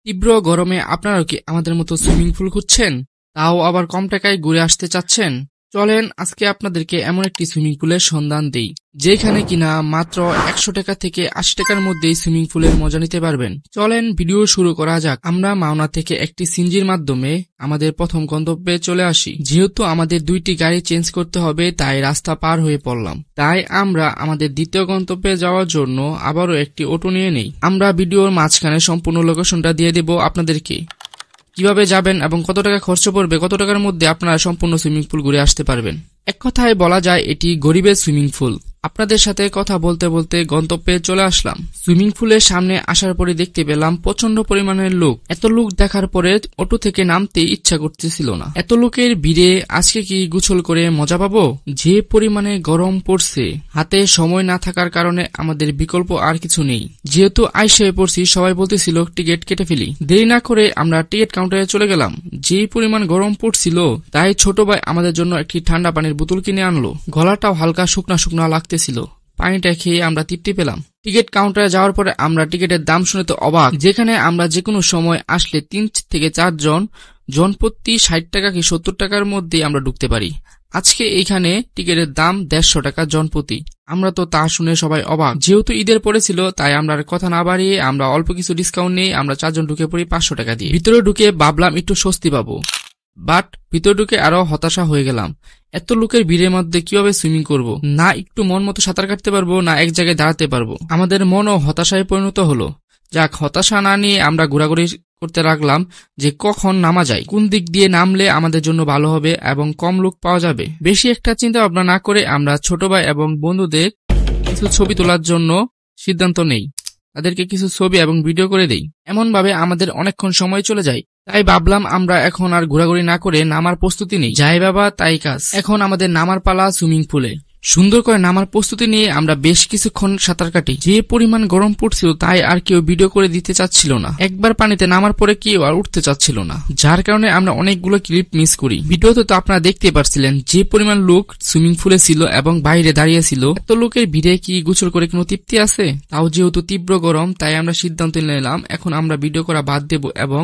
তীব্র গরমে আপনারাও কি আমাদের মতো সুইমিং পুল খুঁজছেন, তাও আবার কম টাকায় ঘুরে আসতে চাচ্ছেন? চলেন আজকে আপনাদেরকে এমন একটি সুইমিং পুলের সন্ধান দেই, যেখানে কিনা মাত্র 100 টাকা থেকে 80 টাকার মধ্যেই সুইমিং পুলের মজা নিতে পারবেন। চলেন ভিডিও শুরু করা যাক। আমরা মাওনা থেকে একটি সিনজির মাধ্যমে আমাদের প্রথম গন্তব্যে চলে আসি। যেহেতু আমাদের দুইটি গাড়ি চেঞ্জ করতে হবে, তাই রাস্তা পার হয়ে পড়লাম। তাই আমরা আমাদের দ্বিতীয় গন্তব্যে যাওয়ার জন্য আবারও একটি অটো নিয়ে নেই। আমরা ভিডিওর মাঝখানে সম্পূর্ণ লোকেশনটা দিয়ে দেব আপনাদেরকে। কিভাবে যাবেন এবং কত টাকা খরচ পড়বে, কত টাকার মধ্যে আপনারা সম্পূর্ণ সুইমিং পুল ঘুরে আসতে পারবেন। এক কথায় বলা যায় এটি গরিবের সুইমিং পুল। আপনাদের সাথে কথা বলতে বলতে গন্তব্যে চলে আসলাম। সুইমিং পুলের সামনে আসার পরে দেখতে পেলাম প্রচন্ড পরিমাণের লোক। এত লোক দেখার পরে অটো থেকে নামতে ইচ্ছা করতেছিল না। এত লোকের ভিড়ে আজকে কি গোসল করে মজা পাবো? যে পরিমাণে গরম পড়ছে, হাতে সময় না থাকার কারণে আমাদের বিকল্প আর কিছু নেই। যেহেতু আইসে পড়ছি, সবাই বলতেছিল টিকিট কেটে ফেলি। দেরি না করে আমরা টিকিট কাউন্টারে চলে গেলাম। যে পরিমাণ গরম পড়ছিল, তাই ছোট ভাই আমাদের জন্য একটি ঠান্ডা পানির বোতল কিনে আনলো। গলাটাও হালকা শুকনা শুকনা লাগতেছিল। পানিটা খেয়ে আমরা তৃপ্তি পেলাম। টিকিট কাউন্টারে যাওয়ার পরে আমরা টিকিটের দাম শুনে তো অবাক, যেখানে আমরা যে কোনো সময় আসলে 3 থেকে 4 জন প্রতি 60 টাকা কি 70 টাকার মধ্যে আমরা ঢুকতে পারি। আজকে এইখানে টিকিটের দাম 150 টাকা জন প্রতি। আমরা তো তা শুনে সবাই অবাক। যেহেতু ঈদের পড়েছিল, তাই আমরা কথা না বাড়িয়ে আমরা অল্প কিছু ডিসকাউন্ট নিয়ে আমরা 4 জন ঢুকে পড়ি 500 টাকা দিয়ে। ভিতরে ঢুকে ভাবলাম একটু স্বস্তি পাবো, বাট ভিতরে ঢুকে আরো হতাশা হয়ে গেলাম। এত লোকের ভিড়ের মধ্যে কিভাবে সুইমিং করব? না একটু মন মতো সাঁতার কাটতে পারবো, না এক জায়গায় দাঁড়াতে পারবো। আমাদের মনও হতাশায় পরিণত হলো। যাক, হতাশা না নিয়ে আমরা ঘোরাঘুরি করতে লাগলাম যে কখন নামা যায়, কোন দিক দিয়ে নামলে আমাদের জন্য ভালো হবে এবং কম লোক পাওয়া যাবে। বেশি একটা চিন্তা ভাবনা না করে আমরা ছোট ভাই এবং বন্ধুদের কিছু ছবি তোলার জন্য সিদ্ধান্ত নেই। তাদেরকে কিছু ছবি এবং ভিডিও করে দেই। এমন ভাবে আমাদের অনেকক্ষণ সময় চলে যায়। তাই ভাবলাম আমরা এখন আর ঘোরাঘুরি না করে নামার প্রস্তুতি নেই। যাই বাবা তাই কাজ। এখন আমাদের নামার পালা সুইমিং পুলে। সুন্দর করে নামার প্রস্তুতি নিয়ে আমরা বেশ কিছুক্ষণ সাঁতার কাটি। যে পরিমাণ গরম পড়ছিল, তাই আর কেউ ভিডিও করে দিতে চাচ্ছিল না। একবার পানিতে নামার পরে কেউ আর উঠতে চাচ্ছিল না, যার কারণে আমরা অনেকগুলো ক্লিপ মিস করি। ভিডিওতে তো আপনারা দেখতে পারছিলেন যে পরিমাণ লোক সুইমিং পুলে ছিল এবং বাইরে দাঁড়িয়ে ছিল। এত লোকের ভিড়ে কি গোসল করে কোনো তৃপ্তি আছে? তাও যেহেতু তীব্র গরম, তাই আমরা সিদ্ধান্ত নিলাম এখন আমরা ভিডিও করা বাদ দেব এবং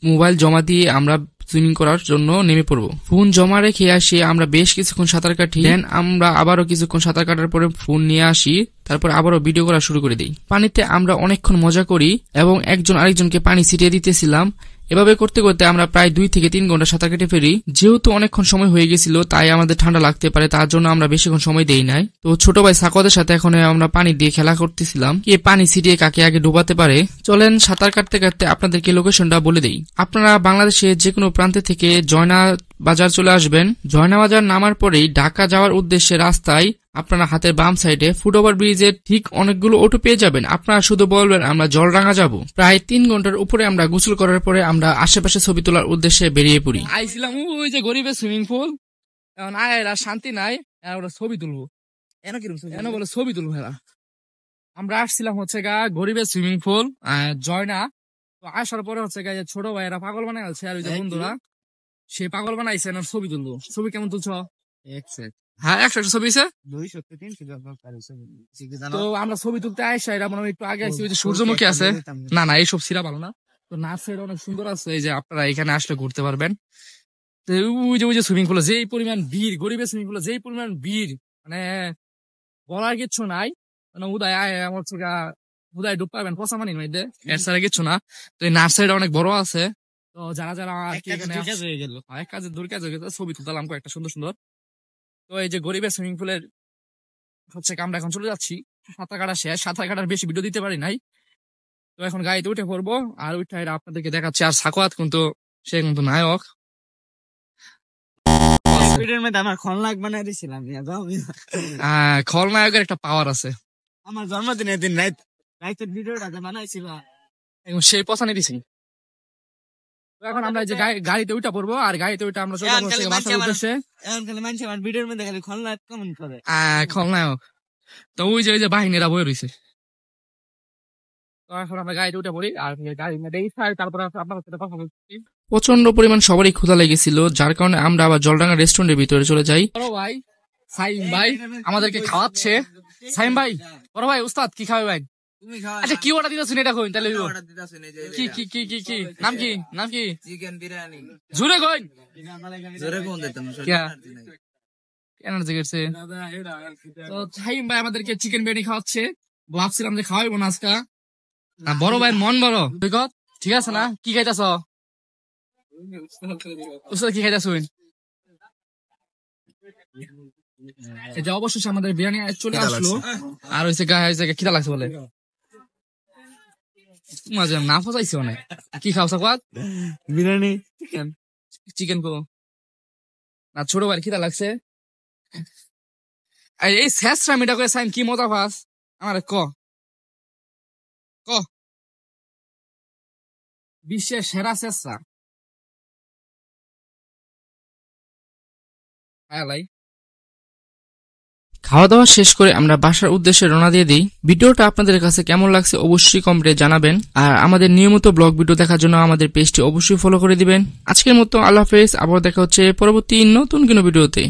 মোবাইল জমা দিয়ে আমরা সুইমিং করার জন্য নেমে পড়বো। ফোন জমা রেখে আসি আমরা বেশ কিছুক্ষণ সাঁতার কাটি। দেন আমরা আবারও কিছুক্ষণ সাঁতার কাটার পরে ফোন নিয়ে আসি, তারপর আবারও ভিডিও করা শুরু করে দিই। পানিতে আমরা অনেকক্ষণ মজা করি এবং একজন আরেকজনকে পানি ছিটিয়ে দিতেছিলাম। এভাবে করতে করতে আমরা প্রায় 2 থেকে 3 ঘন্টা সাঁতার কেটে ফেলি। যেহেতু অনেকক্ষণ সময় হয়ে গেছিল, তাই আমাদের ঠান্ডা লাগতে পারে, তার জন্য আমরা বেশিক্ষণ সময় দেই নাই। তো ছোট ভাই সাকোয়াদের সাথে এখন আমরা পানি দিয়ে খেলা করতেছিলাম, কে পানি ছিটিয়ে কাকে আগে ডুবাতে পারে। চলেন সাঁতার কাটতে কাটতে আপনাদেরকে লোকেশনটা বলে দেই। আপনারা বাংলাদেশের যে কোনো প্রান্তে থেকে জয়না বাজার চলে আসবেন। জয়না বাজার নামার পরেই ঢাকা যাওয়ার উদ্দেশ্যে রাস্তায় আপনারা হাতের বাম সাইডে ফুটওভার ব্রিজের ঠিক অনেকগুলো অটো পেয়ে যাবেন। আপনারা শুধু বলবেন আমরা জলরাঙা যাব। প্রায় 3 ঘন্টার উপরে আমরা গোসল করার পরে আমরা আশেপাশে ছবি তোলার উদ্দেশ্যে বেরিয়ে পড়ি। আইছিলাম ওই যে গরিবের সুইমিং পুল, এখন আয়রা শান্তি নাই, ওরা ছবি তুলবো। এনে বলে ছবি তুলবো। আমরা আসছিলাম হচ্ছে গরিবের সুইমিং পুল জয়না। তো আসার পরে হচ্ছে ছোট ভাইয়েরা পাগল বানাই আছে, আর ওই যে বন্ধুরা সে পাগল বানাইছে না, ছবি তুলবো। ছবি কেমন তুলছ? হ্যাঁ, 100 ছবি আছে। তো আমরা ছবি তুলতে আইসা এরা মনে হয় একটু আগে আসছি। ওই যে সূর্যমুখী আছে, না না এইসব সিরা ভালো না। তো নার্সারি অনেক সুন্দর আছে, এই যে আপনারা এখানে আসলে ঘুরতে পারবেন। তো ওই যে সুইমিং পুলে যেই পরিমাণ ভিড়, গরিবের সুইমিং পুলে যেই পরিমাণ ভিড়, মানে বলার কিচ্ছু নাই। মানে উদয় আয় আমার উদয় ডুব পাবেন পচা মানির মধ্যে, এর ছাড়া কিচ্ছু না। তো এই নার্সারিটা অনেক বড় আছে। তো যারা যারা এক কাজে দূর কাজ হয়ে গেছে, ছবি তুলতাম কয়েকটা সুন্দর সুন্দর। তো এই যে গরিবের সুইমিং পুলের হচ্ছে আমরা এখন চলে যাচ্ছি। সাঁতার কাটা শেষ, সাঁতার কাটার বেশি ভিডিও দিতে পারি নাই। তো এখন গাড়িতে উঠে পড়বো আর উঠে আপনাদেরকে দেখাচ্ছি। আর সাকোয়াত কিন্তু সে কিন্তু নায়ক। খলনায়কের একটা পাওয়ার আছে। আমার জন্মদিনের দিন রাইতের ভিডিওটা বানাইছিল, সেই পছানি দিছি। এখন আমরা যে গাড়িতে উঠে পড়বো আর গাড়িতে উঠে আমরা ভিডিওর মধ্যে খালি খলনায়ক কমেন্ট করে। খলনায়ক। তো ওই যে বাহিনীরা বয়ে রয়েছে। তো এখন আমরা গাড়িতে উঠে পড়ি আর গাড়ি তারপরে আপনার সাথে কথা বলছি। প্রচন্ড পরিমাণ সবারই ক্ষুধা লেগেছিল, যার কারণে আমরা আবার জলডাঙ্গা রেস্টুরেন্টের ভিতরে চলে যাই। বড় ভাই সাইম ভাই আমাদেরকে খাওয়াচ্ছে। সাইম ভাই, বড় ভাই উস্তাদ কি খাবে ভাই? তুমি খাওয়া আচ্ছা কি অর্ডার দিতেছেন এটা কইন তাহলে হইবো। অর্ডার দিতাছেন এই যে কি কি কি কি কি নাম কি নাম কি চিকেন বিরিয়ানি জুরে কইন জোরে কোন দিতাম ক্যা? এনার্জি গেছে তো শাহিম ভাই আমাদেরকে চিকেন বিরিয়ানি খাওয়াচ্ছে, ভাবছিলাম যে খাওয়াইবো না আজকে। বড় ভাইয়ের মন বড় বিগত ঠিক আছে না? কি খাইতেছ উস্তাদ, কি খাইতেছ? এই যে অবশেষে আমাদের বিরিয়ানি চলে আসলো, আর হয়েছে গায়ে হয়েছে খিদা লাগছে বলে মাঝে না ফসাইছি অনেক। কি খাও সাকওয়াত? বিরিয়ানি চিকেন চিকেন কো না ছোট ভাই খিদা লাগছে। এই শেষ টাইমটা করে সাইন কি মজা পাস আমার ক ক বিশ্বের সেরা শেষরা লাই। খাওয়া দাওয়া শেষ করে আমরা বাসার উদ্দেশ্যে রওনা দিয়ে দিই। ভিডিওটা আপনাদের কাছে কেমন লাগছে অবশ্যই কমেন্টে জানাবেন, আর আমাদের নিয়মিত ব্লগ ভিডিও দেখার জন্য আমাদের পেজটি অবশ্যই ফলো করে দিবেন। আজকের মতো আল্লাহ হাফেজ, আবার দেখা হচ্ছে পরবর্তী নতুন কোনো ভিডিওতে।